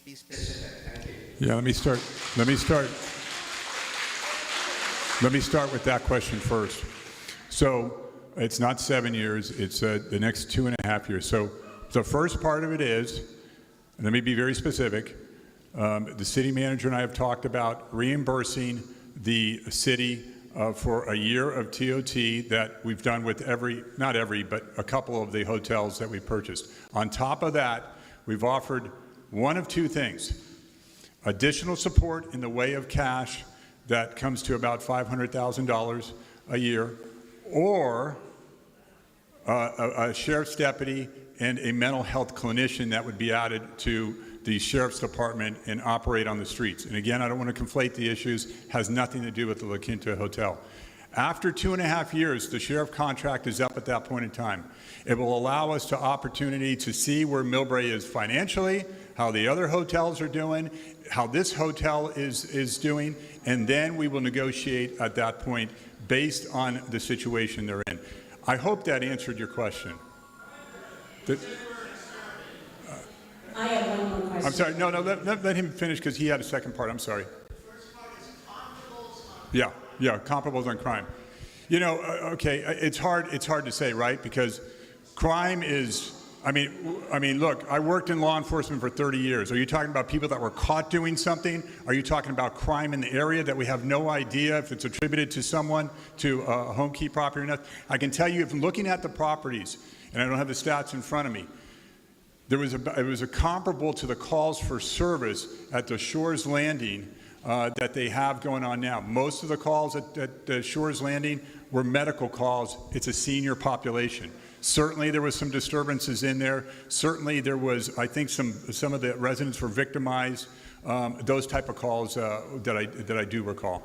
be specific. Thank you. Yeah, let me start with that question first. So it's not 7 years, it's the next 2.5 years. So the first part of it is, and let me be very specific, the city manager and I have talked about reimbursing the city for a year of TOT that we've done with not every, but a couple of the hotels that we purchased. On top of that, we've offered one of two things: additional support in the way of cash that comes to about $500,000 a year, or a sheriff's deputy and a mental health clinician that would be added to the sheriff's department and operate on the streets. And again, I don't want to conflate the issues, has nothing to do with the La Quinta Hotel. After 2.5 years, the sheriff contract is up at that point in time. It will allow us to opportunity to see where Millbrae is financially, how the other hotels are doing, how this hotel is doing, and then we will negotiate at that point based on the situation they're in. I hope that answered your question. I have one more question. I'm sorry, no, let him finish because he had a second part. I'm sorry. The first part is comparables on Yeah, comparables on crime. You know, okay, it's hard to say, right? Because crime is, I mean, look, I worked in law enforcement for 30 years. Are you talking about people that were caught doing something? Are you talking about crime in the area that we have no idea if it's attributed to someone, to a home key property or not? I can tell you, if looking at the properties, and I don't have the stats in front of me, it was a comparable to the calls for service at the Shores Landing that they have going on now. Most of the calls at the Shores Landing were medical calls. It's a senior population. Certainly there was some disturbances in there. Certainly there was, I think some of the residents were victimized. Those type of calls that I do recall.